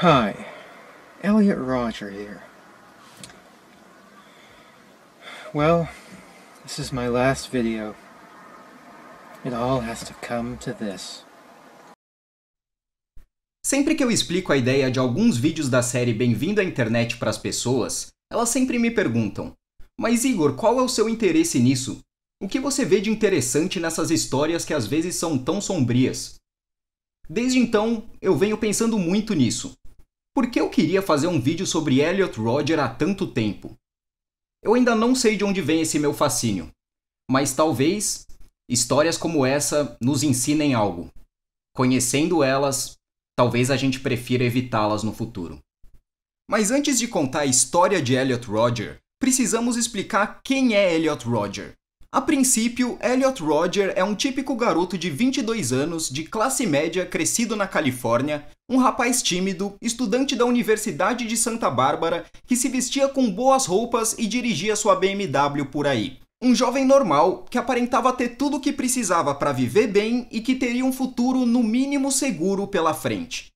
Hi, Elliot Rodger here. Well, this is my last video. It all has to come to this. Sempre que eu explico a ideia de alguns vídeos da série Bem-vindo à Internet para as pessoas, elas sempre me perguntam: mas Igor, qual é o seu interesse nisso? O que você vê de interessante nessas histórias que às vezes são tão sombrias? Desde então, eu venho pensando muito nisso. Por que eu queria fazer um vídeo sobre Elliot Rodger há tanto tempo? Eu ainda não sei de onde vem esse meu fascínio, mas talvez histórias como essa nos ensinem algo. Conhecendo elas, talvez a gente prefira evitá-las no futuro. Mas antes de contar a história de Elliot Rodger, precisamos explicar quem é Elliot Rodger. A princípio, Elliot Rodger é um típico garoto de 22 anos, de classe média, crescido na Califórnia, um rapaz tímido, estudante da Universidade de Santa Bárbara, que se vestia com boas roupas e dirigia sua BMW por aí. Um jovem normal, que aparentava ter tudo o que precisava para viver bem e que teria um futuro no mínimo seguro pela frente.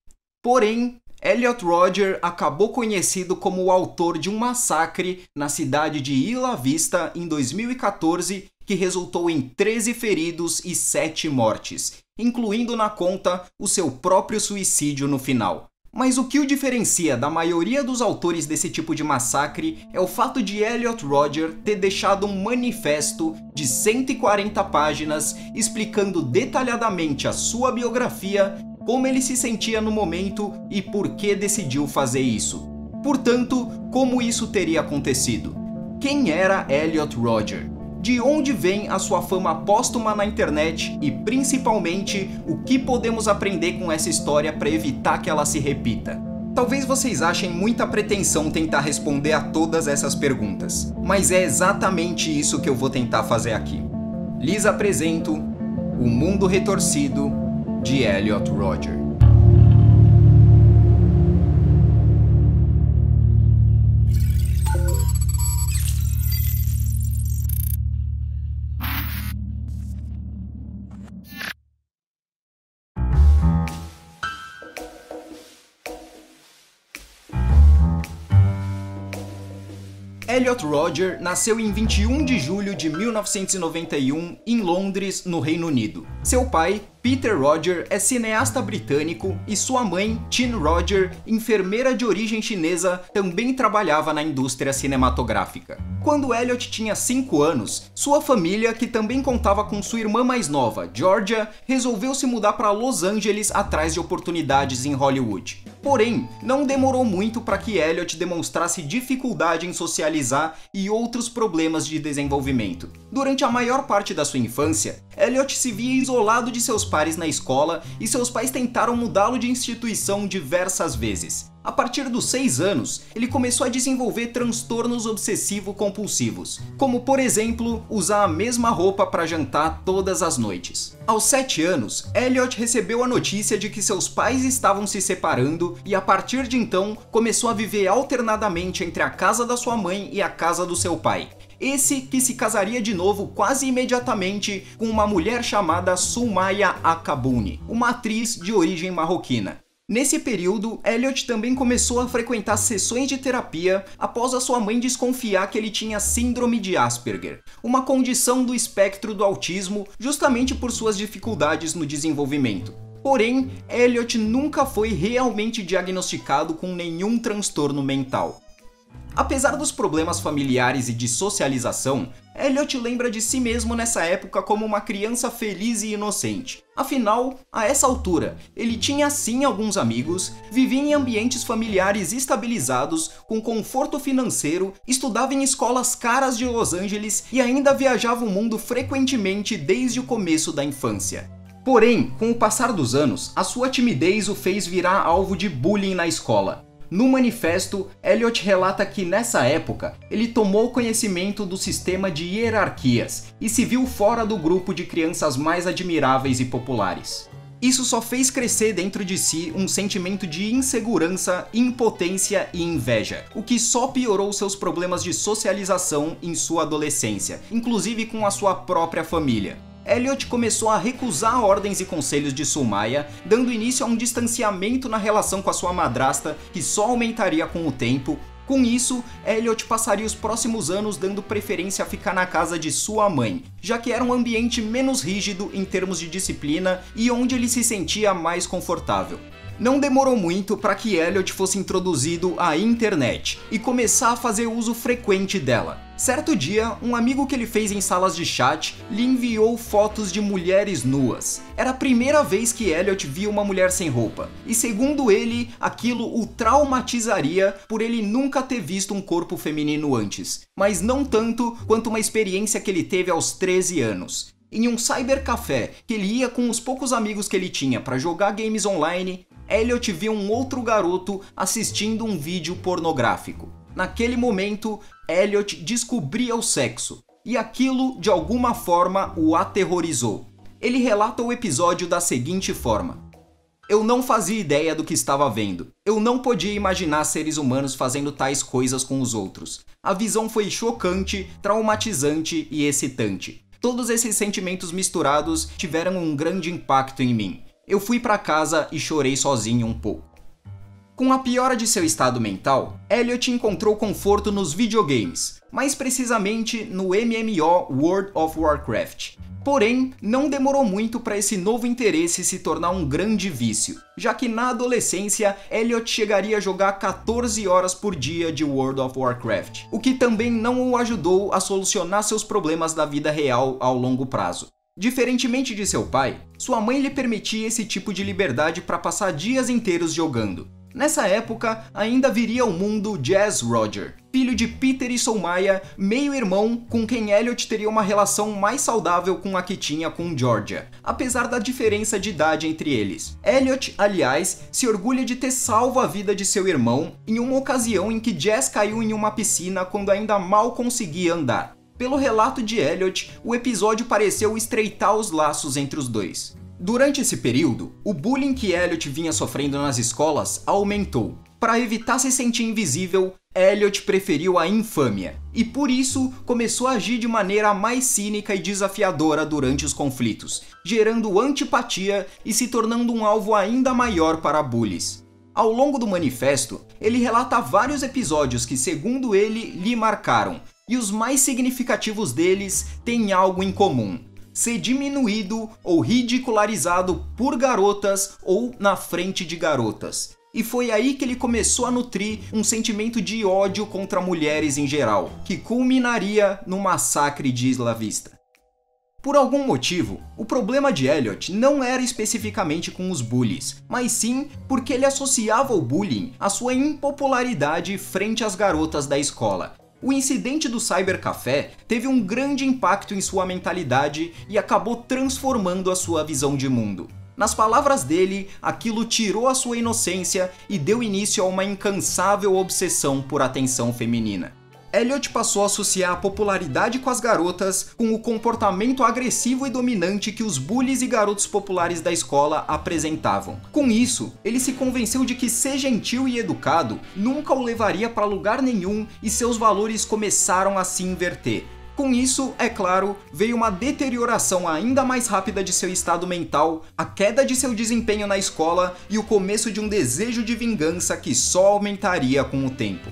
Porém, Elliot Rodger acabou conhecido como o autor de um massacre na cidade de Isla Vista em 2014, que resultou em 13 feridos e 7 mortes, incluindo na conta o seu próprio suicídio no final. Mas o que o diferencia da maioria dos autores desse tipo de massacre é o fato de Elliot Rodger ter deixado um manifesto de 140 páginas explicando detalhadamente a sua biografia, como ele se sentia no momento e por que decidiu fazer isso. Portanto, como isso teria acontecido? Quem era Elliot Rodger? De onde vem a sua fama póstuma na internet e, principalmente, o que podemos aprender com essa história para evitar que ela se repita? Talvez vocês achem muita pretensão tentar responder a todas essas perguntas, mas é exatamente isso que eu vou tentar fazer aqui. Lhes apresento O Mundo Retorcido de Elliot Rodger. Elliot Rodger nasceu em 21 de julho de 1991 em Londres, no Reino Unido. Seu pai, Peter Rodger, é cineasta britânico e sua mãe, Tin Rodger, enfermeira de origem chinesa, também trabalhava na indústria cinematográfica. Quando Elliot tinha 5 anos, sua família, que também contava com sua irmã mais nova, Georgia, resolveu se mudar para Los Angeles atrás de oportunidades em Hollywood. Porém, não demorou muito para que Elliot demonstrasse dificuldade em socializar e outros problemas de desenvolvimento. Durante a maior parte da sua infância, Elliot se via isolado de seus pares na escola e seus pais tentaram mudá-lo de instituição diversas vezes. A partir dos 6 anos, ele começou a desenvolver transtornos obsessivo-compulsivos, como por exemplo, usar a mesma roupa para jantar todas as noites. Aos 7 anos, Elliot recebeu a notícia de que seus pais estavam se separando e a partir de então começou a viver alternadamente entre a casa da sua mãe e a casa do seu pai. Esse que se casaria de novo quase imediatamente com uma mulher chamada Soumaya Akabuni, uma atriz de origem marroquina. Nesse período, Elliot também começou a frequentar sessões de terapia após a sua mãe desconfiar que ele tinha síndrome de Asperger, uma condição do espectro do autismo, justamente por suas dificuldades no desenvolvimento. Porém, Elliot nunca foi realmente diagnosticado com nenhum transtorno mental. Apesar dos problemas familiares e de socialização, Elliot lembra de si mesmo nessa época como uma criança feliz e inocente. Afinal, a essa altura, ele tinha sim alguns amigos, vivia em ambientes familiares estabilizados, com conforto financeiro, estudava em escolas caras de Los Angeles e ainda viajava o mundo frequentemente desde o começo da infância. Porém, com o passar dos anos, a sua timidez o fez virar alvo de bullying na escola. No manifesto, Elliot relata que nessa época, ele tomou conhecimento do sistema de hierarquias e se viu fora do grupo de crianças mais admiráveis e populares. Isso só fez crescer dentro de si um sentimento de insegurança, impotência e inveja, o que só piorou seus problemas de socialização em sua adolescência, inclusive com a sua própria família. Elliot começou a recusar ordens e conselhos de Sumaya, dando início a um distanciamento na relação com a sua madrasta, que só aumentaria com o tempo. Com isso, Elliot passaria os próximos anos dando preferência a ficar na casa de sua mãe, já que era um ambiente menos rígido em termos de disciplina e onde ele se sentia mais confortável. Não demorou muito para que Elliot fosse introduzido à internet e começar a fazer uso frequente dela. Certo dia, um amigo que ele fez em salas de chat lhe enviou fotos de mulheres nuas. Era a primeira vez que Elliot via uma mulher sem roupa, e segundo ele, aquilo o traumatizaria por ele nunca ter visto um corpo feminino antes, mas não tanto quanto uma experiência que ele teve aos 13 anos. Em um cybercafé que ele ia com os poucos amigos que ele tinha para jogar games online, Elliot viu um outro garoto assistindo um vídeo pornográfico. Naquele momento, Elliot descobria o sexo, e aquilo, de alguma forma, o aterrorizou. Ele relata o episódio da seguinte forma: "Eu não fazia ideia do que estava vendo. Eu não podia imaginar seres humanos fazendo tais coisas com os outros. A visão foi chocante, traumatizante e excitante. Todos esses sentimentos misturados tiveram um grande impacto em mim. Eu fui para casa e chorei sozinho um pouco." Com a piora de seu estado mental, Elliot encontrou conforto nos videogames, mais precisamente no MMO World of Warcraft. Porém, não demorou muito para esse novo interesse se tornar um grande vício, já que na adolescência Elliot chegaria a jogar 14 horas por dia de World of Warcraft, o que também não o ajudou a solucionar seus problemas da vida real ao longo prazo. Diferentemente de seu pai, sua mãe lhe permitia esse tipo de liberdade para passar dias inteiros jogando. Nessa época, ainda viria ao mundo Jazz Roger, filho de Peter e Sumaya, meio-irmão com quem Elliot teria uma relação mais saudável com a que tinha com Georgia, apesar da diferença de idade entre eles. Elliot, aliás, se orgulha de ter salvo a vida de seu irmão em uma ocasião em que Jazz caiu em uma piscina quando ainda mal conseguia andar. Pelo relato de Elliot, o episódio pareceu estreitar os laços entre os dois. Durante esse período, o bullying que Elliot vinha sofrendo nas escolas aumentou. Para evitar se sentir invisível, Elliot preferiu a infâmia, e por isso começou a agir de maneira mais cínica e desafiadora durante os conflitos, gerando antipatia e se tornando um alvo ainda maior para bullies. Ao longo do manifesto, ele relata vários episódios que, segundo ele, lhe marcaram, e os mais significativos deles têm algo em comum: ser diminuído ou ridicularizado por garotas ou na frente de garotas. E foi aí que ele começou a nutrir um sentimento de ódio contra mulheres em geral, que culminaria no massacre de Isla Vista. Por algum motivo, o problema de Elliot não era especificamente com os bullies, mas sim porque ele associava o bullying à sua impopularidade frente às garotas da escola. O incidente do cybercafé teve um grande impacto em sua mentalidade e acabou transformando a sua visão de mundo. Nas palavras dele, aquilo tirou a sua inocência e deu início a uma incansável obsessão por atenção feminina. Elliot passou a associar a popularidade com as garotas com o comportamento agressivo e dominante que os bullies e garotos populares da escola apresentavam. Com isso, ele se convenceu de que ser gentil e educado nunca o levaria para lugar nenhum e seus valores começaram a se inverter. Com isso, é claro, veio uma deterioração ainda mais rápida de seu estado mental, a queda de seu desempenho na escola e o começo de um desejo de vingança que só aumentaria com o tempo.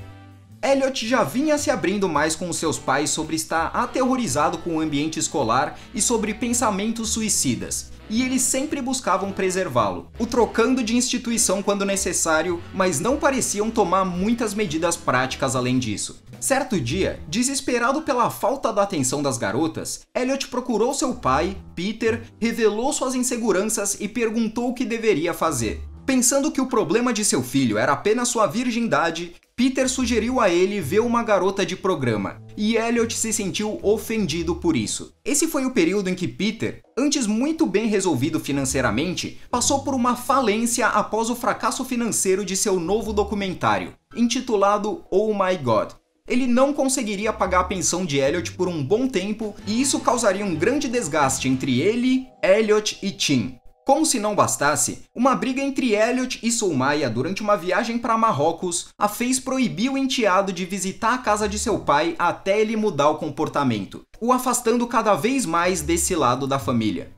Elliot já vinha se abrindo mais com os seus pais sobre estar aterrorizado com o ambiente escolar e sobre pensamentos suicidas, e eles sempre buscavam preservá-lo, o trocando de instituição quando necessário, mas não pareciam tomar muitas medidas práticas além disso. Certo dia, desesperado pela falta da atenção das garotas, Elliot procurou seu pai, Peter, revelou suas inseguranças e perguntou o que deveria fazer. Pensando que o problema de seu filho era apenas sua virgindade, Peter sugeriu a ele ver uma garota de programa, e Elliot se sentiu ofendido por isso. Esse foi o período em que Peter, antes muito bem resolvido financeiramente, passou por uma falência após o fracasso financeiro de seu novo documentário, intitulado Oh My God. Ele não conseguiria pagar a pensão de Elliot por um bom tempo, e isso causaria um grande desgaste entre ele, Elliot e Tim. Como se não bastasse, uma briga entre Elliot e Soumaya durante uma viagem para Marrocos a fez proibir o enteado de visitar a casa de seu pai até ele mudar o comportamento, o afastando cada vez mais desse lado da família.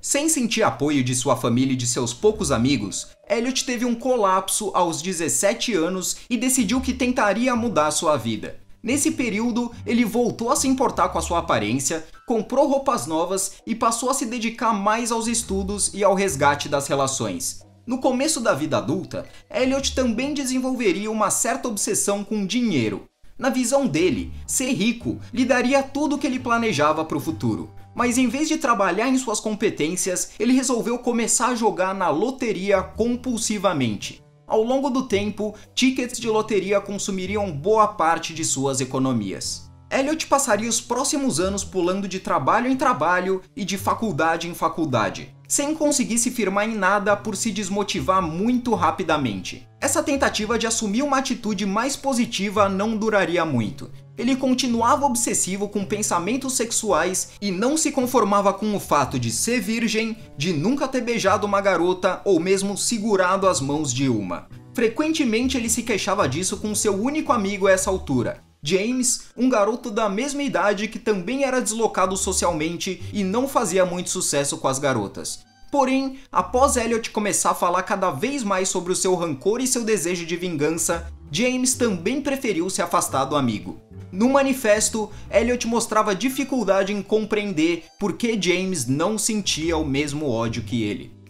Sem sentir apoio de sua família e de seus poucos amigos, Elliot teve um colapso aos 17 anos e decidiu que tentaria mudar sua vida. Nesse período, ele voltou a se importar com a sua aparência, comprou roupas novas e passou a se dedicar mais aos estudos e ao resgate das relações. No começo da vida adulta, Elliot também desenvolveria uma certa obsessão com dinheiro. Na visão dele, ser rico lhe daria tudo o que ele planejava para o futuro. Mas em vez de trabalhar em suas competências, ele resolveu começar a jogar na loteria compulsivamente. Ao longo do tempo, tickets de loteria consumiriam boa parte de suas economias. Elliot passaria os próximos anos pulando de trabalho em trabalho e de faculdade em faculdade, sem conseguir se firmar em nada por se desmotivar muito rapidamente. Essa tentativa de assumir uma atitude mais positiva não duraria muito. Ele continuava obsessivo com pensamentos sexuais e não se conformava com o fato de ser virgem, de nunca ter beijado uma garota ou mesmo segurado as mãos de uma. Frequentemente ele se queixava disso com seu único amigo a essa altura, James, um garoto da mesma idade que também era deslocado socialmente e não fazia muito sucesso com as garotas. Porém, após Elliot começar a falar cada vez mais sobre o seu rancor e seu desejo de vingança, James também preferiu se afastar do amigo. No manifesto, Elliot mostrava dificuldade em compreender por que James não sentia o mesmo ódio que ele.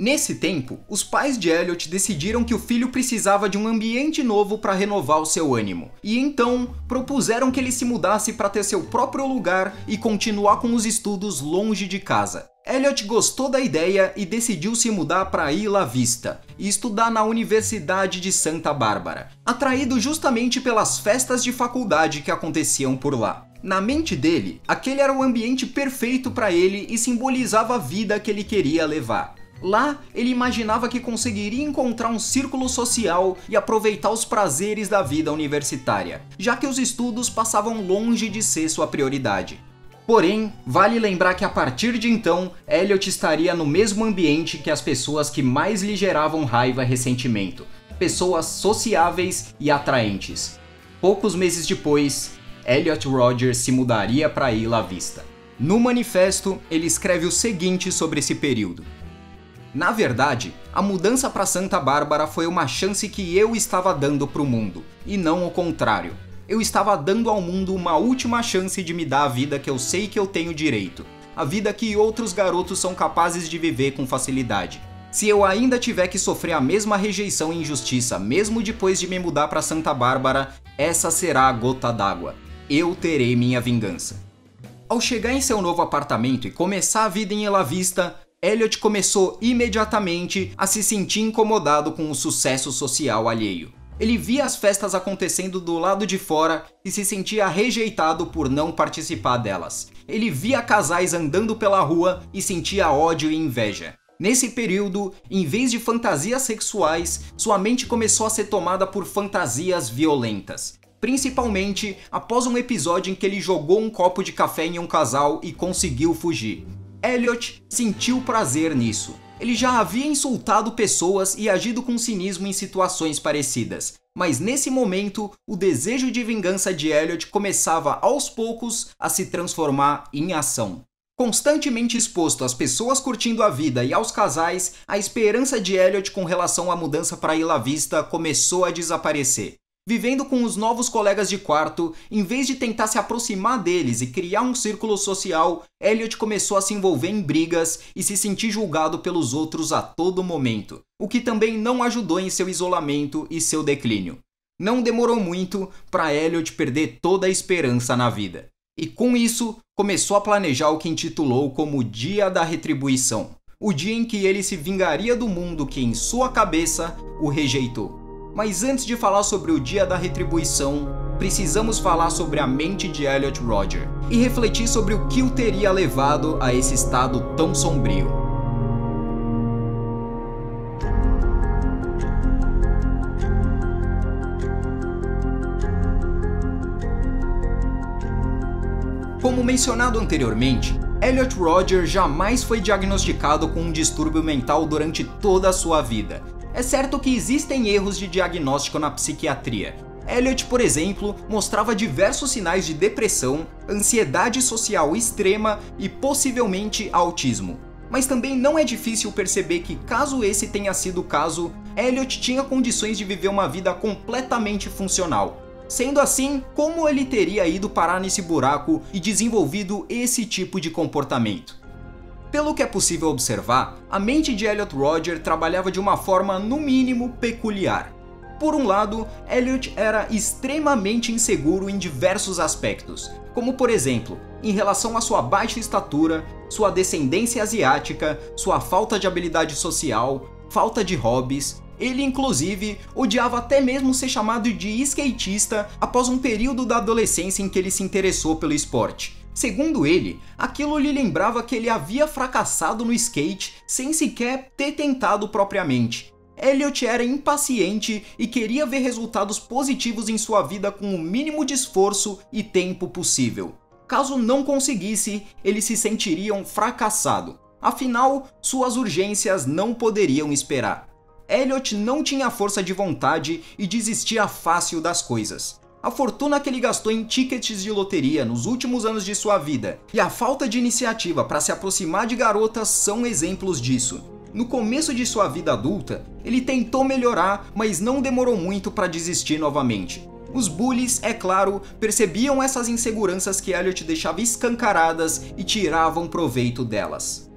Nesse tempo, os pais de Elliot decidiram que o filho precisava de um ambiente novo para renovar o seu ânimo, e então propuseram que ele se mudasse para ter seu próprio lugar e continuar com os estudos longe de casa. Elliot gostou da ideia e decidiu se mudar para Isla Vista e estudar na Universidade de Santa Bárbara, atraído justamente pelas festas de faculdade que aconteciam por lá. Na mente dele, aquele era o ambiente perfeito para ele e simbolizava a vida que ele queria levar. Lá, ele imaginava que conseguiria encontrar um círculo social e aproveitar os prazeres da vida universitária, já que os estudos passavam longe de ser sua prioridade. Porém, vale lembrar que a partir de então, Elliot estaria no mesmo ambiente que as pessoas que mais lhe geravam raiva e ressentimento, pessoas sociáveis e atraentes. Poucos meses depois, Elliot Rodger se mudaria para Isla Vista. No manifesto, ele escreve o seguinte sobre esse período. Na verdade, a mudança para Santa Bárbara foi uma chance que eu estava dando para o mundo, e não o contrário. Eu estava dando ao mundo uma última chance de me dar a vida que eu sei que eu tenho direito, a vida que outros garotos são capazes de viver com facilidade. Se eu ainda tiver que sofrer a mesma rejeição e injustiça, mesmo depois de me mudar para Santa Bárbara, essa será a gota d'água. Eu terei minha vingança. Ao chegar em seu novo apartamento e começar a vida em Isla Vista, Elliot começou imediatamente a se sentir incomodado com o sucesso social alheio. Ele via as festas acontecendo do lado de fora e se sentia rejeitado por não participar delas. Ele via casais andando pela rua e sentia ódio e inveja. Nesse período, em vez de fantasias sexuais, sua mente começou a ser tomada por fantasias violentas. Principalmente após um episódio em que ele jogou um copo de café em um casal e conseguiu fugir. Elliot sentiu prazer nisso. Ele já havia insultado pessoas e agido com cinismo em situações parecidas, mas nesse momento, o desejo de vingança de Elliot começava aos poucos a se transformar em ação. Constantemente exposto às pessoas curtindo a vida e aos casais, a esperança de Elliot com relação à mudança para Isla Vista começou a desaparecer. Vivendo com os novos colegas de quarto, em vez de tentar se aproximar deles e criar um círculo social, Elliot começou a se envolver em brigas e se sentir julgado pelos outros a todo momento, o que também não ajudou em seu isolamento e seu declínio. Não demorou muito para Elliot perder toda a esperança na vida. E com isso, começou a planejar o que intitulou como Dia da Retribuição, o dia em que ele se vingaria do mundo que, em sua cabeça, o rejeitou. Mas antes de falar sobre o Dia da Retribuição, precisamos falar sobre a mente de Elliot Rodger e refletir sobre o que o teria levado a esse estado tão sombrio. Como mencionado anteriormente, Elliot Rodger jamais foi diagnosticado com um distúrbio mental durante toda a sua vida. É certo que existem erros de diagnóstico na psiquiatria. Elliot, por exemplo, mostrava diversos sinais de depressão, ansiedade social extrema e possivelmente autismo. Mas também não é difícil perceber que, caso esse tenha sido o caso, Elliot tinha condições de viver uma vida completamente funcional. Sendo assim, como ele teria ido parar nesse buraco e desenvolvido esse tipo de comportamento? Pelo que é possível observar, a mente de Elliot Rodger trabalhava de uma forma, no mínimo, peculiar. Por um lado, Elliot era extremamente inseguro em diversos aspectos, como por exemplo, em relação à sua baixa estatura, sua descendência asiática, sua falta de habilidade social, falta de hobbies. Ele inclusive odiava até mesmo ser chamado de skatista após um período da adolescência em que ele se interessou pelo esporte. Segundo ele, aquilo lhe lembrava que ele havia fracassado no skate sem sequer ter tentado propriamente. Elliot era impaciente e queria ver resultados positivos em sua vida com o mínimo de esforço e tempo possível. Caso não conseguisse, ele se sentiria um fracassado. Afinal, suas urgências não poderiam esperar. Elliot não tinha força de vontade e desistia fácil das coisas. A fortuna que ele gastou em tickets de loteria nos últimos anos de sua vida e a falta de iniciativa para se aproximar de garotas são exemplos disso. No começo de sua vida adulta, ele tentou melhorar, mas não demorou muito para desistir novamente. Os bullies, é claro, percebiam essas inseguranças que Elliot deixava escancaradas e tiravam proveito delas.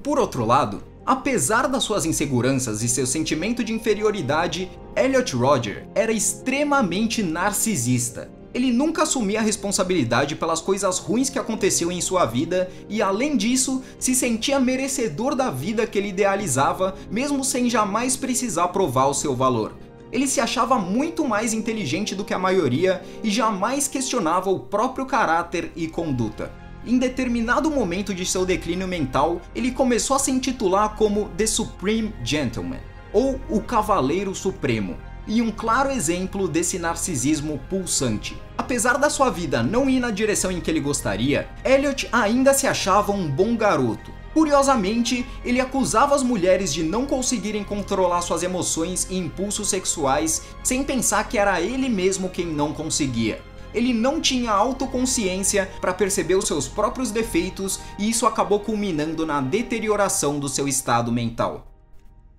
Por outro lado, apesar das suas inseguranças e seu sentimento de inferioridade, Elliot Rodger era extremamente narcisista. Ele nunca assumia a responsabilidade pelas coisas ruins que aconteciam em sua vida e, além disso, se sentia merecedor da vida que ele idealizava, mesmo sem jamais precisar provar o seu valor. Ele se achava muito mais inteligente do que a maioria e jamais questionava o próprio caráter e conduta. Em determinado momento de seu declínio mental, ele começou a se intitular como The Supreme Gentleman, ou o Cavaleiro Supremo, e um claro exemplo desse narcisismo pulsante. Apesar da sua vida não ir na direção em que ele gostaria, Elliot ainda se achava um bom garoto. Curiosamente, ele acusava as mulheres de não conseguirem controlar suas emoções e impulsos sexuais sem pensar que era ele mesmo quem não conseguia. Ele não tinha autoconsciência para perceber os seus próprios defeitos e isso acabou culminando na deterioração do seu estado mental.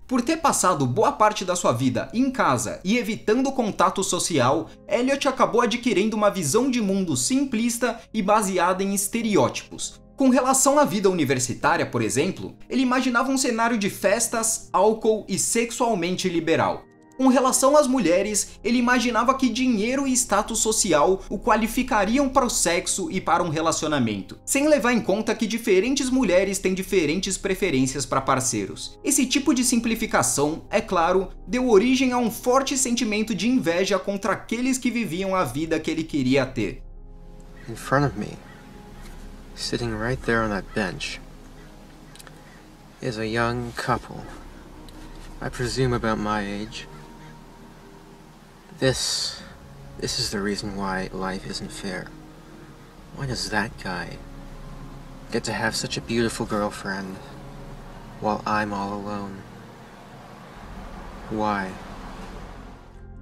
Por ter passado boa parte da sua vida em casa e evitando o contato social, Elliot acabou adquirindo uma visão de mundo simplista e baseada em estereótipos. Com relação à vida universitária, por exemplo, ele imaginava um cenário de festas, álcool e sexualmente liberal. Com relação às mulheres, ele imaginava que dinheiro e status social o qualificariam para o sexo e para um relacionamento, sem levar em conta que diferentes mulheres têm diferentes preferências para parceiros. Esse tipo de simplificação, é claro, deu origem a um forte sentimento de inveja contra aqueles que viviam a vida que ele queria ter. In front of me, sitting right there on that bench, is a young couple, I presume about my age. This is the reason why life isn't fair. Why does that guy get to have such a beautiful girlfriend while I'm all alone? Why?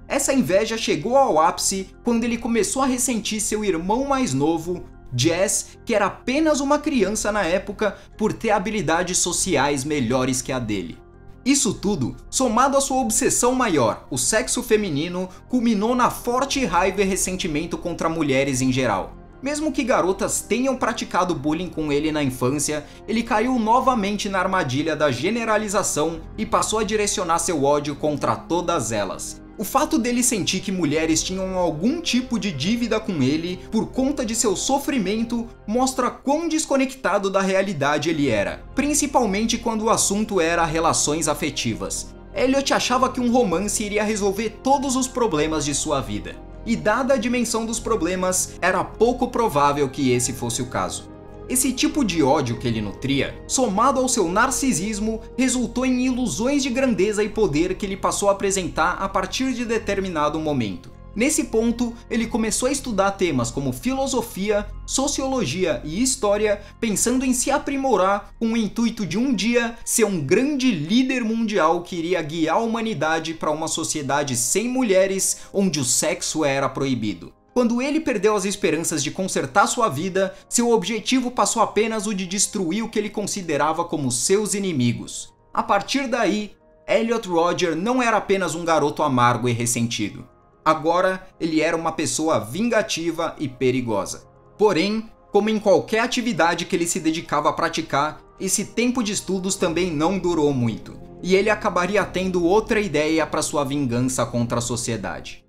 Essa inveja chegou ao ápice quando ele começou a ressentir seu irmão mais novo, Jess, que era apenas uma criança na época, por ter habilidades sociais melhores que a dele. Isso tudo, somado à sua obsessão maior, o sexo feminino, culminou na forte raiva e ressentimento contra mulheres em geral. Mesmo que garotas tenham praticado bullying com ele na infância, ele caiu novamente na armadilha da generalização e passou a direcionar seu ódio contra todas elas. O fato dele sentir que mulheres tinham algum tipo de dívida com ele por conta de seu sofrimento mostra quão desconectado da realidade ele era, principalmente quando o assunto era relações afetivas. Elliot achava que um romance iria resolver todos os problemas de sua vida, e dada a dimensão dos problemas, era pouco provável que esse fosse o caso. Esse tipo de ódio que ele nutria, somado ao seu narcisismo, resultou em ilusões de grandeza e poder que ele passou a apresentar a partir de determinado momento. Nesse ponto, ele começou a estudar temas como filosofia, sociologia e história, pensando em se aprimorar com o intuito de um dia ser um grande líder mundial que iria guiar a humanidade para uma sociedade sem mulheres, onde o sexo era proibido. Quando ele perdeu as esperanças de consertar sua vida, seu objetivo passou apenas o de destruir o que ele considerava como seus inimigos. A partir daí, Elliot Rodger não era apenas um garoto amargo e ressentido. Agora, ele era uma pessoa vingativa e perigosa. Porém, como em qualquer atividade que ele se dedicava a praticar, esse tempo de estudos também não durou muito, e ele acabaria tendo outra ideia para sua vingança contra a sociedade.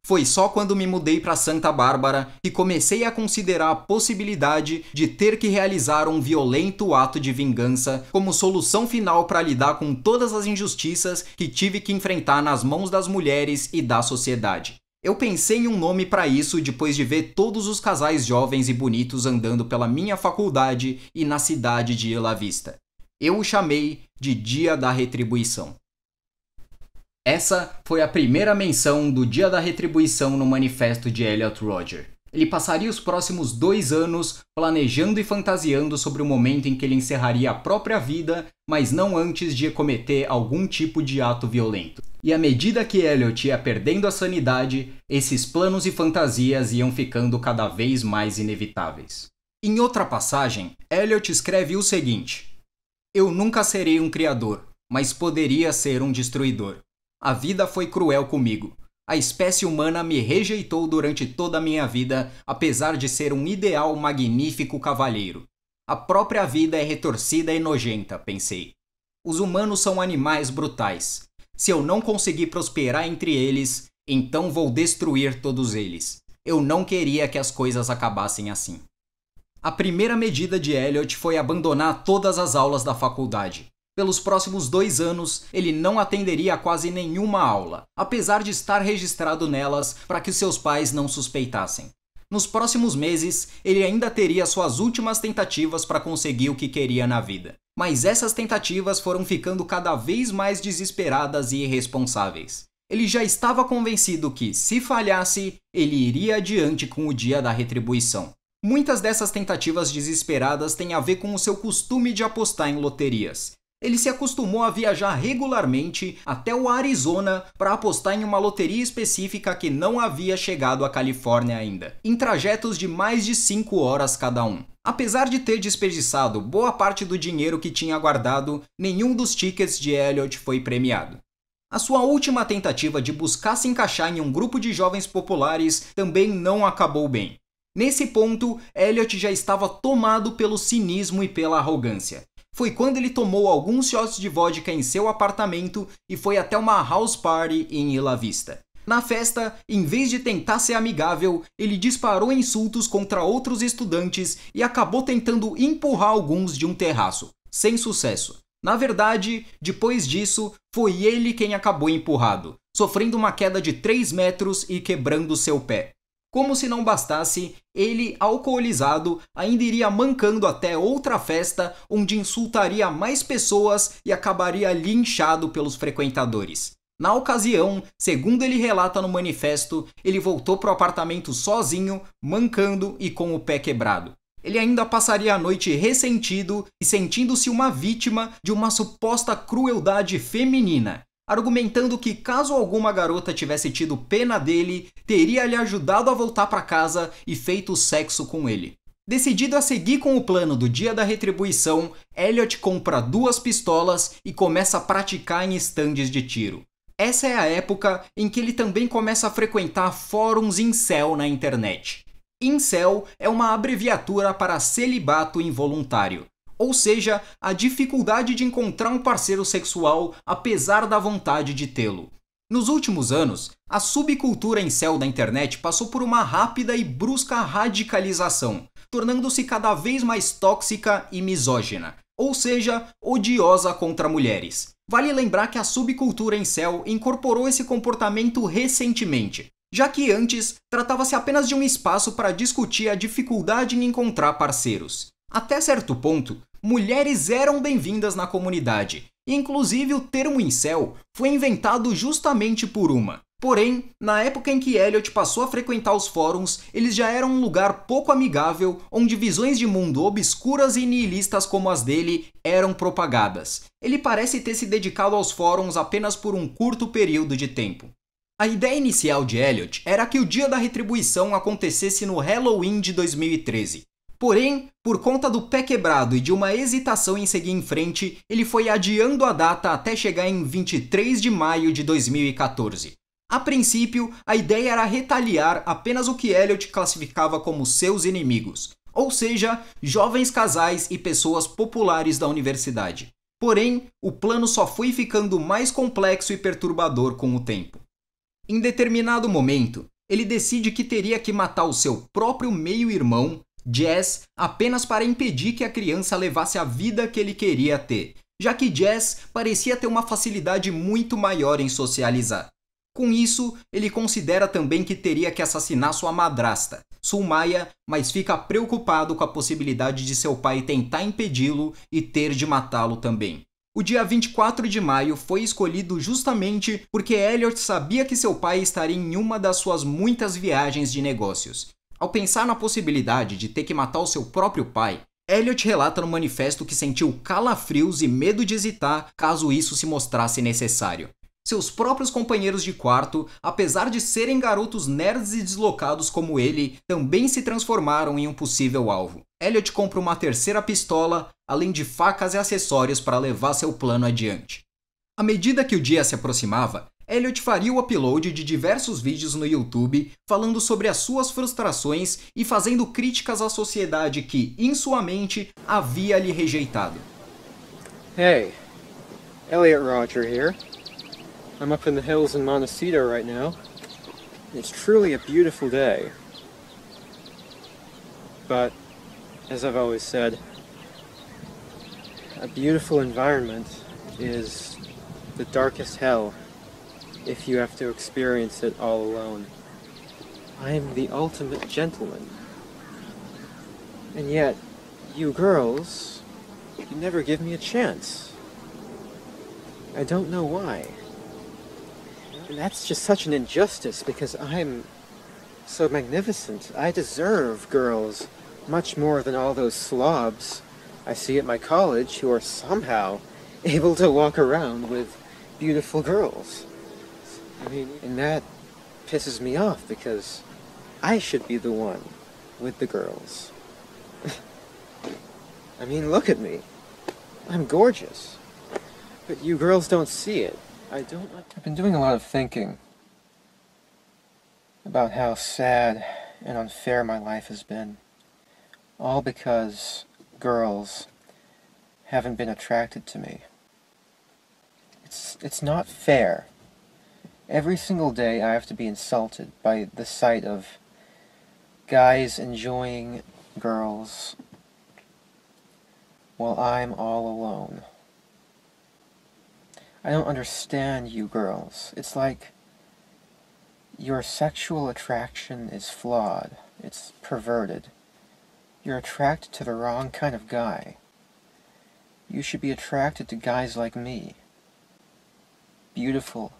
Foi só quando me mudei para Santa Bárbara que comecei a considerar a possibilidade de ter que realizar um violento ato de vingança como solução final para lidar com todas as injustiças que tive que enfrentar nas mãos das mulheres e da sociedade. Eu pensei em um nome para isso depois de ver todos os casais jovens e bonitos andando pela minha faculdade e na cidade de Isla Vista. Eu o chamei de Dia da Retribuição. Essa foi a primeira menção do Dia da Retribuição no manifesto de Elliot Rodger. Ele passaria os próximos 2 anos planejando e fantasiando sobre o momento em que ele encerraria a própria vida, mas não antes de cometer algum tipo de ato violento. E à medida que Elliot ia perdendo a sanidade, esses planos e fantasias iam ficando cada vez mais inevitáveis. Em outra passagem, Elliot escreve o seguinte: "Eu nunca serei um criador, mas poderia ser um destruidor. A vida foi cruel comigo. A espécie humana me rejeitou durante toda a minha vida, apesar de ser um ideal magnífico cavalheiro. A própria vida é retorcida e nojenta", pensei. "Os humanos são animais brutais. Se eu não conseguir prosperar entre eles, então vou destruir todos eles. Eu não queria que as coisas acabassem assim." A primeira medida de Elliot foi abandonar todas as aulas da faculdade. Pelos próximos 2 anos, ele não atenderia a quase nenhuma aula, apesar de estar registrado nelas para que seus pais não suspeitassem. Nos próximos meses, ele ainda teria suas últimas tentativas para conseguir o que queria na vida. Mas essas tentativas foram ficando cada vez mais desesperadas e irresponsáveis. Ele já estava convencido que, se falhasse, ele iria adiante com o Dia da Retribuição. Muitas dessas tentativas desesperadas têm a ver com o seu costume de apostar em loterias. Ele se acostumou a viajar regularmente até o Arizona para apostar em uma loteria específica que não havia chegado à Califórnia ainda, em trajetos de mais de 5 horas cada um. Apesar de ter desperdiçado boa parte do dinheiro que tinha guardado, nenhum dos tickets de Elliot foi premiado. A sua última tentativa de buscar se encaixar em um grupo de jovens populares também não acabou bem. Nesse ponto, Elliot já estava tomado pelo cinismo e pela arrogância. Foi quando ele tomou alguns shots de vodka em seu apartamento e foi até uma house party em Isla Vista. Na festa, em vez de tentar ser amigável, ele disparou insultos contra outros estudantes e acabou tentando empurrar alguns de um terraço, sem sucesso. Na verdade, depois disso, foi ele quem acabou empurrado, sofrendo uma queda de 3 metros e quebrando seu pé. Como se não bastasse, ele, alcoolizado, ainda iria mancando até outra festa onde insultaria mais pessoas e acabaria linchado pelos frequentadores. Na ocasião, segundo ele relata no manifesto, ele voltou para o apartamento sozinho, mancando e com o pé quebrado. Ele ainda passaria a noite ressentido e sentindo-se uma vítima de uma suposta crueldade feminina, argumentando que caso alguma garota tivesse tido pena dele, teria lhe ajudado a voltar para casa e feito sexo com ele. Decidido a seguir com o plano do Dia da Retribuição, Elliot compra 2 pistolas e começa a praticar em estandes de tiro. Essa é a época em que ele também começa a frequentar fóruns incel na internet. Incel é uma abreviatura para celibato involuntário. Ou seja, a dificuldade de encontrar um parceiro sexual apesar da vontade de tê-lo. Nos últimos anos, a subcultura incel da internet passou por uma rápida e brusca radicalização, tornando-se cada vez mais tóxica e misógina, ou seja, odiosa contra mulheres. Vale lembrar que a subcultura incel incorporou esse comportamento recentemente, já que antes tratava-se apenas de um espaço para discutir a dificuldade em encontrar parceiros. Até certo ponto, mulheres eram bem-vindas na comunidade, Inclusive, o termo incel foi inventado justamente por uma. Porém, na época em que Elliot passou a frequentar os fóruns, eles já eram um lugar pouco amigável, onde visões de mundo obscuras e nihilistas como as dele eram propagadas. Ele parece ter se dedicado aos fóruns apenas por um curto período de tempo. A ideia inicial de Elliot era que o Dia da Retribuição acontecesse no Halloween de 2013. Porém, por conta do pé quebrado e de uma hesitação em seguir em frente, ele foi adiando a data até chegar em 23 de maio de 2014. A princípio, a ideia era retaliar apenas o que Elliot classificava como seus inimigos, ou seja, jovens casais e pessoas populares da universidade. Porém, o plano só foi ficando mais complexo e perturbador com o tempo. Em determinado momento, ele decide que teria que matar o seu próprio meio-irmão, Jazz, apenas para impedir que a criança levasse a vida que ele queria ter, já que Jazz parecia ter uma facilidade muito maior em socializar. Com isso, ele considera também que teria que assassinar sua madrasta, Sulmaya, mas fica preocupado com a possibilidade de seu pai tentar impedi-lo e ter de matá-lo também. O dia 24 de maio foi escolhido justamente porque Elliot sabia que seu pai estaria em uma das suas muitas viagens de negócios. Ao pensar na possibilidade de ter que matar o seu próprio pai, Elliot relata no manifesto que sentiu calafrios e medo de hesitar caso isso se mostrasse necessário. Seus próprios companheiros de quarto, apesar de serem garotos nerds e deslocados como ele, também se transformaram em um possível alvo. Elliot compra uma terceira pistola, além de facas e acessórios para levar seu plano adiante. À medida que o dia se aproximava, Elliot faria o upload de diversos vídeos no YouTube falando sobre as suas frustrações e fazendo críticas à sociedade que, em sua mente, havia lhe rejeitado. Hey, Elliot Rodger here. I'm up in the hills in Montecito right now. It's truly a beautiful day. But, as I've always said, a beautiful environment is the darkest hell if you have to experience it all alone. I am the ultimate gentleman. And yet, you girls, you never give me a chance. I don't know why. And that's just such an injustice because I'm so magnificent. I deserve girls much more than all those slobs I see at my college who are somehow able to walk around with beautiful girls. I mean, and that pisses me off because I should be the one with the girls. I mean, look at me. I'm gorgeous. But you girls don't see it. I've been doing a lot of thinking about how sad and unfair my life has been. All because girls haven't been attracted to me. It's not fair. Every single day I have to be insulted by the sight of guys enjoying girls while I'm all alone. I don't understand you girls. It's like your sexual attraction is flawed. It's perverted. You're attracted to the wrong kind of guy. You should be attracted to guys like me. Beautiful,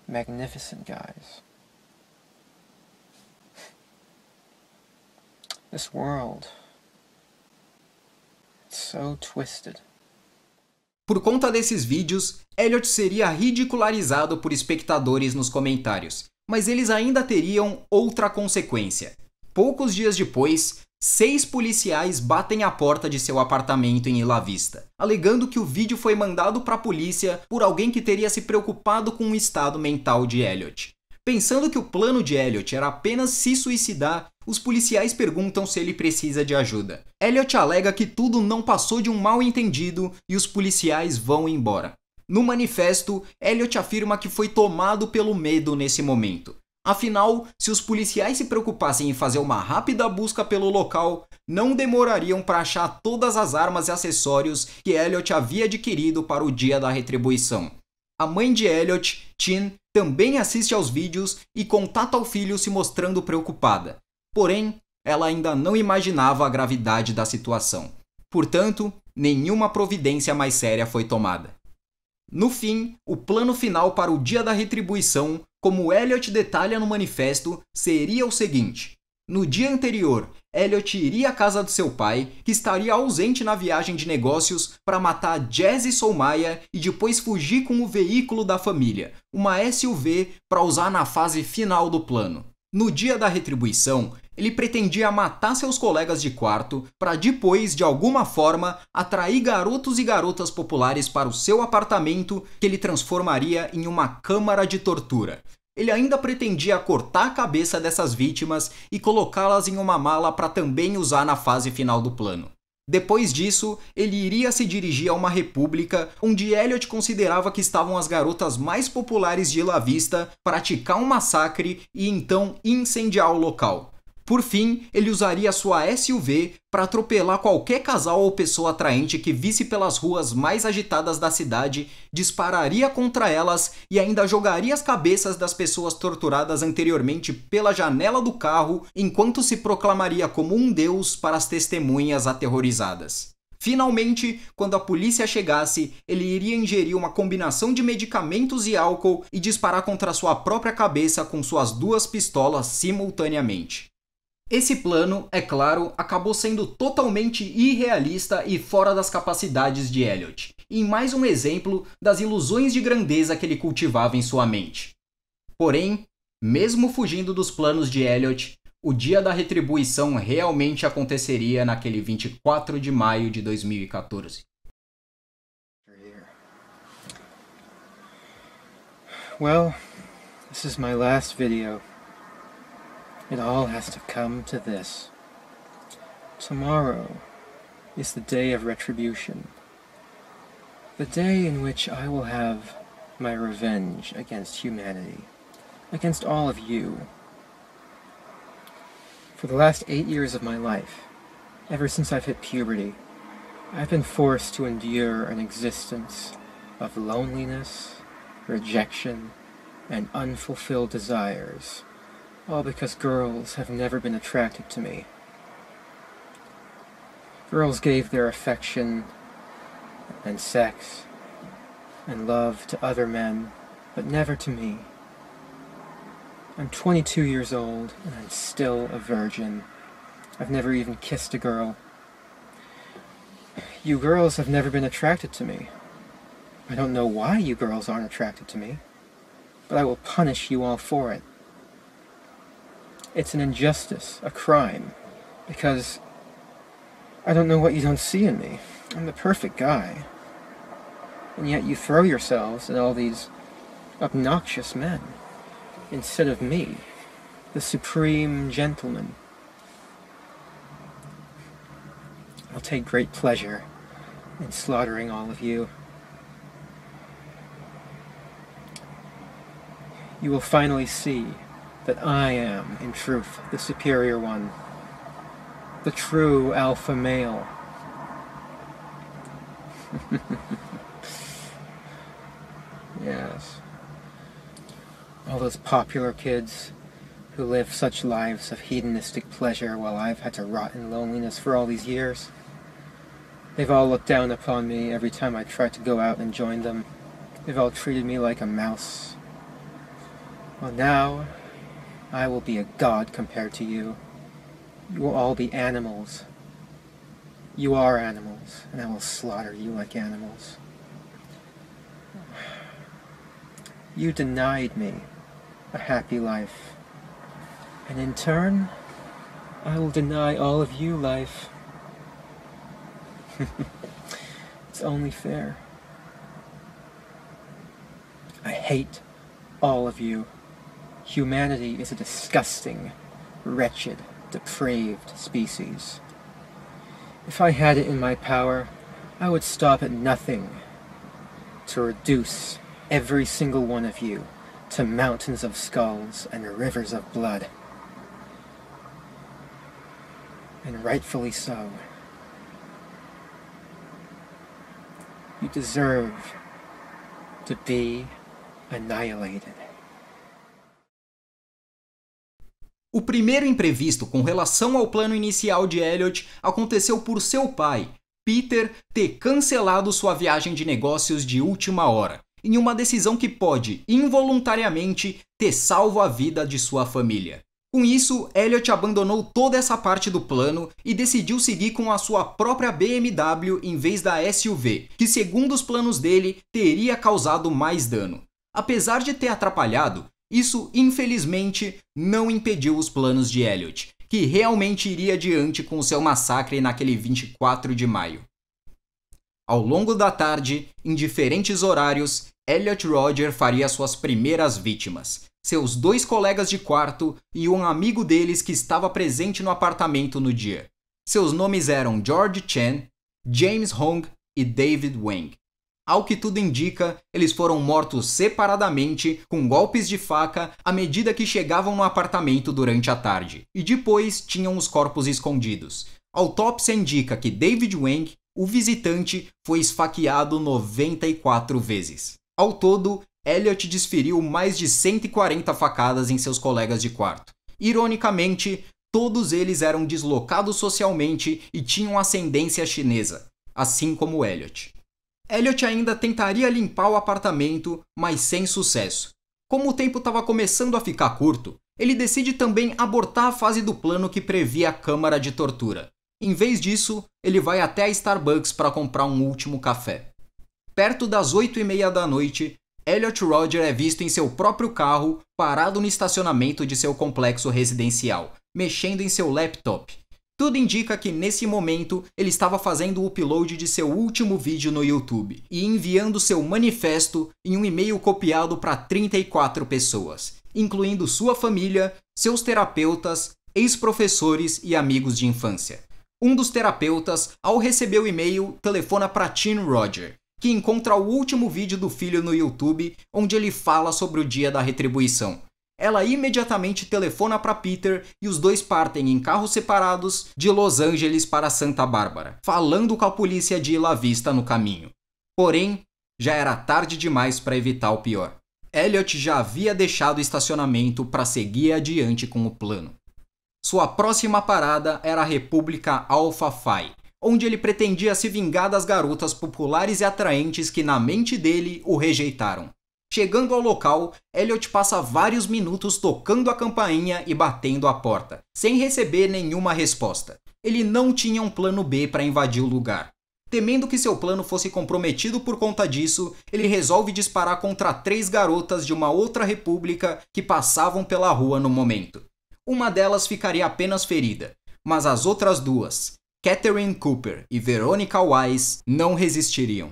magnificent guys. This world, it's so twisted. Por conta desses vídeos, Elliot seria ridicularizado por espectadores nos comentários, mas eles ainda teriam outra consequência. Poucos dias depois, 6 policiais batem à porta de seu apartamento em Isla Vista, alegando que o vídeo foi mandado para a polícia por alguém que teria se preocupado com o estado mental de Elliot. Pensando que o plano de Elliot era apenas se suicidar, os policiais perguntam se ele precisa de ajuda. Elliot alega que tudo não passou de um mal-entendido e os policiais vão embora. No manifesto, Elliot afirma que foi tomado pelo medo nesse momento. Afinal, se os policiais se preocupassem em fazer uma rápida busca pelo local, não demorariam para achar todas as armas e acessórios que Elliot havia adquirido para o dia da retribuição. A mãe de Elliot, Chin, também assiste aos vídeos e contata o filho se mostrando preocupada. Porém, ela ainda não imaginava a gravidade da situação. Portanto, nenhuma providência mais séria foi tomada. No fim, o plano final para o dia da retribuição, como Elliot detalha no manifesto, seria o seguinte: no dia anterior, Elliot iria à casa do seu pai, que estaria ausente na viagem de negócios, para matar Jazz e Soumaya e depois fugir com o veículo da família, uma SUV, para usar na fase final do plano. No dia da retribuição, ele pretendia matar seus colegas de quarto para depois, de alguma forma, atrair garotos e garotas populares para o seu apartamento, que ele transformaria em uma câmara de tortura. Ele ainda pretendia cortar a cabeça dessas vítimas e colocá-las em uma mala para também usar na fase final do plano. Depois disso, ele iria se dirigir a uma república onde Elliot considerava que estavam as garotas mais populares de La Vista, praticar um massacre e então incendiar o local. Por fim, ele usaria sua SUV para atropelar qualquer casal ou pessoa atraente que visse pelas ruas mais agitadas da cidade, dispararia contra elas e ainda jogaria as cabeças das pessoas torturadas anteriormente pela janela do carro, enquanto se proclamaria como um deus para as testemunhas aterrorizadas. Finalmente, quando a polícia chegasse, ele iria ingerir uma combinação de medicamentos e álcool e disparar contra sua própria cabeça com suas duas pistolas simultaneamente. Esse plano, é claro, acabou sendo totalmente irrealista e fora das capacidades de Elliot, e mais um exemplo das ilusões de grandeza que ele cultivava em sua mente. Porém, mesmo fugindo dos planos de Elliot, o dia da retribuição realmente aconteceria naquele 24 de maio de 2014. Well, this is my last video. It all has to come to this. Tomorrow is the day of retribution. The day in which I will have my revenge against humanity, against all of you. For the last 8 years of my life, ever since I've hit puberty, I've been forced to endure an existence of loneliness, rejection, and unfulfilled desires. All because girls have never been attracted to me. Girls gave their affection and sex and love to other men, but never to me. I'm 22 years old and I'm still a virgin. I've never even kissed a girl. You girls have never been attracted to me. I don't know why you girls aren't attracted to me, but I will punish you all for it. It's an injustice, a crime, because I don't know what you don't see in me. I'm the perfect guy. And yet you throw yourselves at all these obnoxious men, instead of me, the supreme gentleman. I'll take great pleasure in slaughtering all of you. You will finally see that I am, in truth, the superior one, the true alpha male. Yes. All those popular kids who live such lives of hedonistic pleasure while I've had to rot in loneliness for all these years. They've all looked down upon me every time I tried to go out and join them. They've all treated me like a mouse. Well, now I will be a god compared to you. You will all be animals. You are animals, and I will slaughter you like animals. You denied me a happy life, and in turn, I will deny all of you life. It's only fair. I hate all of you. Humanity is a disgusting, wretched, depraved species. If I had it in my power, I would stop at nothing to reduce every single one of you to mountains of skulls and rivers of blood. And rightfully so. You deserve to be annihilated. O primeiro imprevisto com relação ao plano inicial de Elliot aconteceu por seu pai, Peter ter cancelado sua viagem de negócios de última hora, em uma decisão que pode, involuntariamente, ter salvo a vida de sua família. Com isso, Elliot abandonou toda essa parte do plano e decidiu seguir com a sua própria BMW em vez da SUV, que segundo os planos dele, teria causado mais dano. Apesar de ter atrapalhado, isso infelizmente não impediu os planos de Elliot, que realmente iria adiante com o seu massacre naquele 24 de maio. Ao longo da tarde, em diferentes horários, Elliot Rodger faria suas primeiras vítimas, seus 2 colegas de quarto e um amigo deles que estava presente no apartamento no dia. Seus nomes eram George Chen, James Hong e David Wang. Ao que tudo indica, eles foram mortos separadamente com golpes de faca à medida que chegavam no apartamento durante a tarde, e depois tinham os corpos escondidos. A autópsia indica que David Wang, o visitante, foi esfaqueado 94 vezes. Ao todo, Elliot desferiu mais de 140 facadas em seus colegas de quarto. Ironicamente, todos eles eram deslocados socialmente e tinham ascendência chinesa, assim como Elliot. Elliot ainda tentaria limpar o apartamento, mas sem sucesso. Como o tempo estava começando a ficar curto, ele decide também abortar a fase do plano que previa a câmara de tortura. Em vez disso, ele vai até a Starbucks para comprar um último café. Perto das 8h30 da noite, Elliot Rodger é visto em seu próprio carro, parado no estacionamento de seu complexo residencial, mexendo em seu laptop. Tudo indica que nesse momento ele estava fazendo o upload de seu último vídeo no YouTube e enviando seu manifesto em um e-mail copiado para 34 pessoas, incluindo sua família, seus terapeutas, ex-professores e amigos de infância. Um dos terapeutas, ao receber o e-mail, telefona para Tim Rodger, que encontra o último vídeo do filho no YouTube, onde ele fala sobre o dia da retribuição. Ela imediatamente telefona para Peter e os dois partem em carros separados de Los Angeles para Santa Bárbara, falando com a polícia de La Vista no caminho. Porém, já era tarde demais para evitar o pior. Elliot já havia deixado o estacionamento para seguir adiante com o plano. Sua próxima parada era a República Alpha Phi, onde ele pretendia se vingar das garotas populares e atraentes que na mente dele o rejeitaram. Chegando ao local, Elliot passa vários minutos tocando a campainha e batendo a porta, sem receber nenhuma resposta. Ele não tinha um plano B para invadir o lugar. Temendo que seu plano fosse comprometido por conta disso, ele resolve disparar contra 3 garotas de uma outra república que passavam pela rua no momento. Uma delas ficaria apenas ferida, mas as outras 2, Catherine Cooper e Veronica Wise, não resistiriam.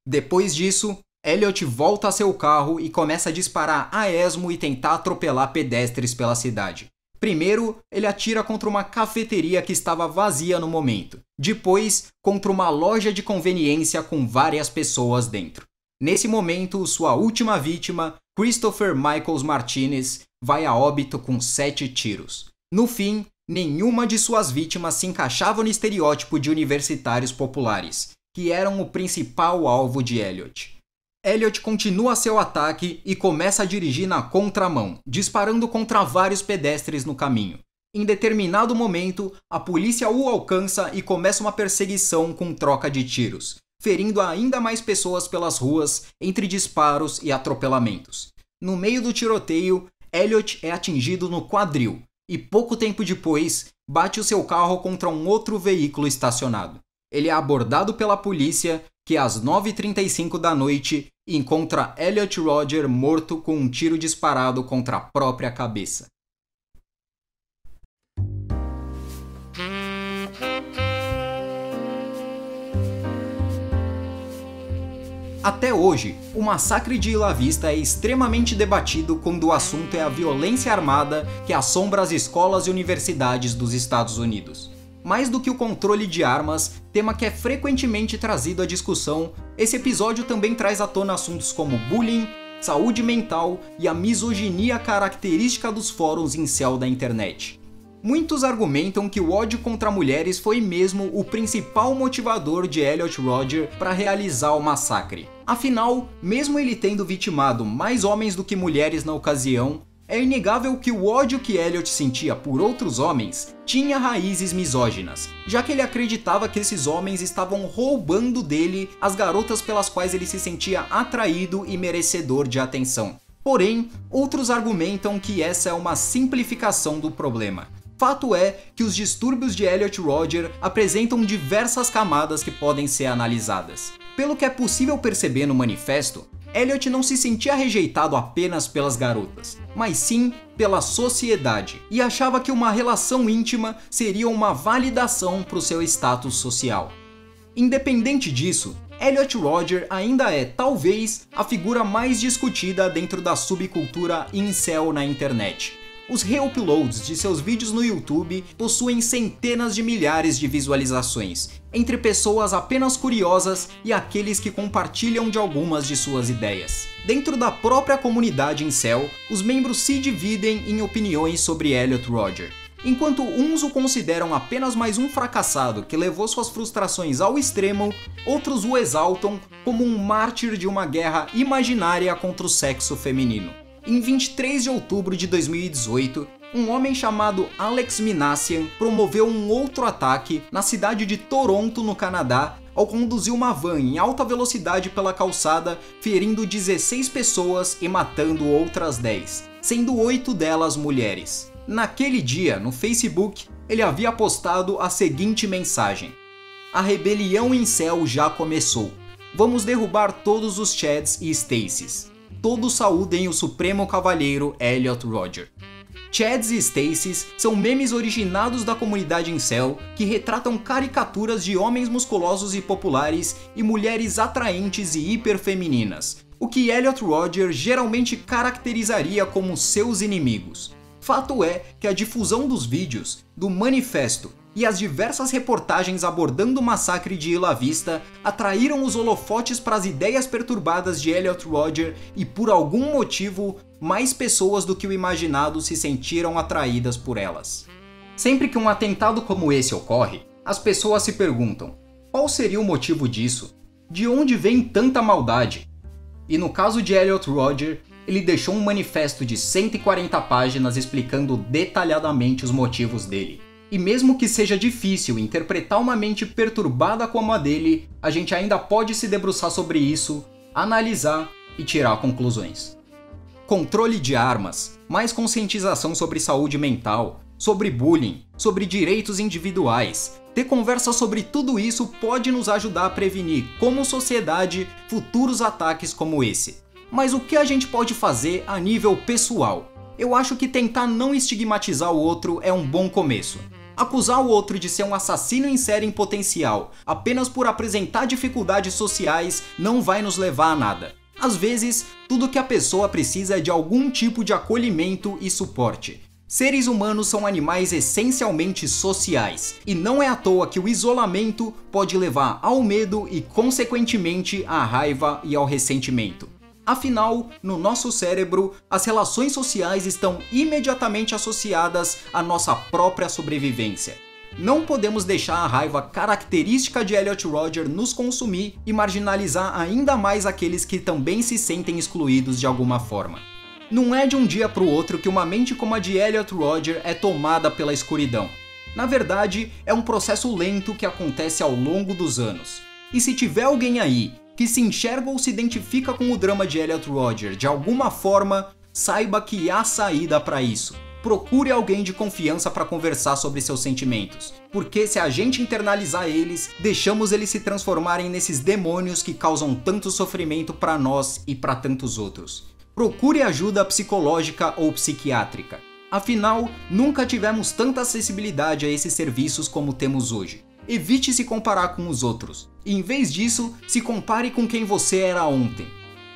Depois disso, Elliot volta a seu carro e começa a disparar a esmo e tentar atropelar pedestres pela cidade. Primeiro, ele atira contra uma cafeteria que estava vazia no momento. Depois, contra uma loja de conveniência com várias pessoas dentro. Nesse momento, sua última vítima, Christopher Michaels Martinez, vai a óbito com 7 tiros. No fim, nenhuma de suas vítimas se encaixava no estereótipo de universitários populares, que eram o principal alvo de Elliot. Elliot continua seu ataque e começa a dirigir na contramão, disparando contra vários pedestres no caminho. Em determinado momento, a polícia o alcança e começa uma perseguição com troca de tiros, ferindo ainda mais pessoas pelas ruas entre disparos e atropelamentos. No meio do tiroteio, Elliot é atingido no quadril e pouco tempo depois bate o seu carro contra um outro veículo estacionado. Ele é abordado pela polícia, que às 9h35 da noite encontra Elliot Rodger morto com um tiro disparado contra a própria cabeça. Até hoje, o massacre de La Vista é extremamente debatido quando o assunto é a violência armada que assombra as escolas e universidades dos Estados Unidos. Mais do que o controle de armas, tema que é frequentemente trazido à discussão, esse episódio também traz à tona assuntos como bullying, saúde mental e a misoginia característica dos fóruns incel da internet. Muitos argumentam que o ódio contra mulheres foi mesmo o principal motivador de Elliot Rodger para realizar o massacre. Afinal, mesmo ele tendo vitimado mais homens do que mulheres na ocasião, É inegável que o ódio que Elliot sentia por outros homens tinha raízes misóginas, já que ele acreditava que esses homens estavam roubando dele as garotas pelas quais ele se sentia atraído e merecedor de atenção. Porém, outros argumentam que essa é uma simplificação do problema. Fato é que os distúrbios de Elliot Rodger apresentam diversas camadas que podem ser analisadas. Pelo que é possível perceber no manifesto, Elliot não se sentia rejeitado apenas pelas garotas, mas sim pela sociedade, e achava que uma relação íntima seria uma validação para o seu status social. Independente disso, Elliot Rodger ainda é, talvez, a figura mais discutida dentro da subcultura incel na internet. Os reuploads de seus vídeos no YouTube possuem centenas de milhares de visualizações, entre pessoas apenas curiosas e aqueles que compartilham de algumas de suas ideias. Dentro da própria comunidade incel, os membros se dividem em opiniões sobre Elliot Rodger. Enquanto uns o consideram apenas mais um fracassado que levou suas frustrações ao extremo, outros o exaltam como um mártir de uma guerra imaginária contra o sexo feminino. Em 23 de outubro de 2018, um homem chamado Alex Minassian promoveu um outro ataque na cidade de Toronto, no Canadá, ao conduzir uma van em alta velocidade pela calçada, ferindo 16 pessoas e matando outras 10, sendo 8 delas mulheres. Naquele dia, no Facebook, ele havia postado a seguinte mensagem: "A rebelião incel já começou. Vamos derrubar todos os Chads e Stacys. Todos saúdem o Supremo Cavalheiro Elliot Rodger." Chads e Stacys são memes originados da comunidade incel que retratam caricaturas de homens musculosos e populares e mulheres atraentes e hiperfemininas, o que Elliot Rodger geralmente caracterizaria como seus inimigos. Fato é que a difusão dos vídeos, do manifesto e as diversas reportagens abordando o massacre de Isla Vista atraíram os holofotes para as ideias perturbadas de Elliot Rodger e, por algum motivo, mais pessoas do que o imaginado se sentiram atraídas por elas. Sempre que um atentado como esse ocorre, as pessoas se perguntam: qual seria o motivo disso? De onde vem tanta maldade? E no caso de Elliot Rodger, ele deixou um manifesto de 140 páginas explicando detalhadamente os motivos dele. E mesmo que seja difícil interpretar uma mente perturbada como a dele, a gente ainda pode se debruçar sobre isso, analisar e tirar conclusões. Controle de armas, mais conscientização sobre saúde mental, sobre bullying, sobre direitos individuais. Ter conversa sobre tudo isso pode nos ajudar a prevenir, como sociedade, futuros ataques como esse. Mas o que a gente pode fazer a nível pessoal? Eu acho que tentar não estigmatizar o outro é um bom começo. Acusar o outro de ser um assassino em série em potencial apenas por apresentar dificuldades sociais não vai nos levar a nada. Às vezes, tudo que a pessoa precisa é de algum tipo de acolhimento e suporte. Seres humanos são animais essencialmente sociais, e não é à toa que o isolamento pode levar ao medo e, consequentemente, à raiva e ao ressentimento. Afinal, no nosso cérebro, as relações sociais estão imediatamente associadas à nossa própria sobrevivência. Não podemos deixar a raiva característica de Elliot Rodger nos consumir e marginalizar ainda mais aqueles que também se sentem excluídos de alguma forma. Não é de um dia para o outro que uma mente como a de Elliot Rodger é tomada pela escuridão. Na verdade, é um processo lento que acontece ao longo dos anos. E se tiver alguém aí que se enxerga ou se identifica com o drama de Elliot Rodger de alguma forma, saiba que há saída para isso. Procure alguém de confiança para conversar sobre seus sentimentos, porque se a gente internalizar eles, deixamos eles se transformarem nesses demônios que causam tanto sofrimento para nós e para tantos outros. Procure ajuda psicológica ou psiquiátrica. Afinal, nunca tivemos tanta acessibilidade a esses serviços como temos hoje. Evite se comparar com os outros. E, em vez disso, se compare com quem você era ontem.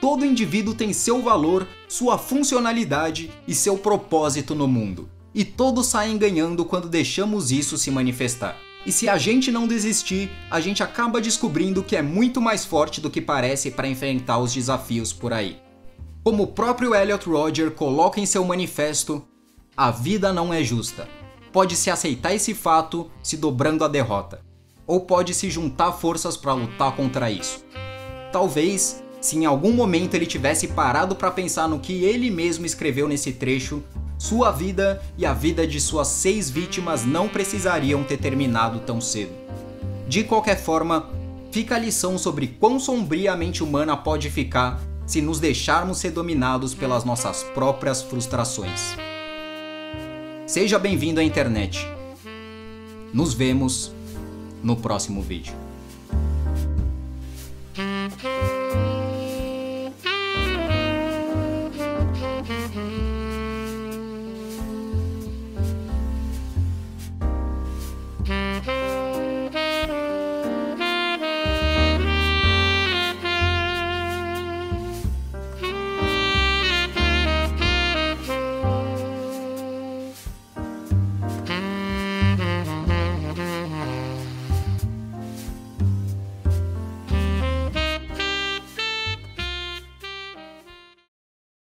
Todo indivíduo tem seu valor, sua funcionalidade e seu propósito no mundo. E todos saem ganhando quando deixamos isso se manifestar. E se a gente não desistir, a gente acaba descobrindo que é muito mais forte do que parece para enfrentar os desafios por aí. Como o próprio Elliot Rodger coloca em seu manifesto, a vida não é justa. Pode-se aceitar esse fato se dobrando a derrota, ou pode-se juntar forças para lutar contra isso. Talvez Se em algum momento ele tivesse parado para pensar no que ele mesmo escreveu nesse trecho, sua vida e a vida de suas 6 vítimas não precisariam ter terminado tão cedo. De qualquer forma, fica a lição sobre quão sombria a mente humana pode ficar se nos deixarmos ser dominados pelas nossas próprias frustrações. Seja bem-vindo à internet. Nos vemos no próximo vídeo.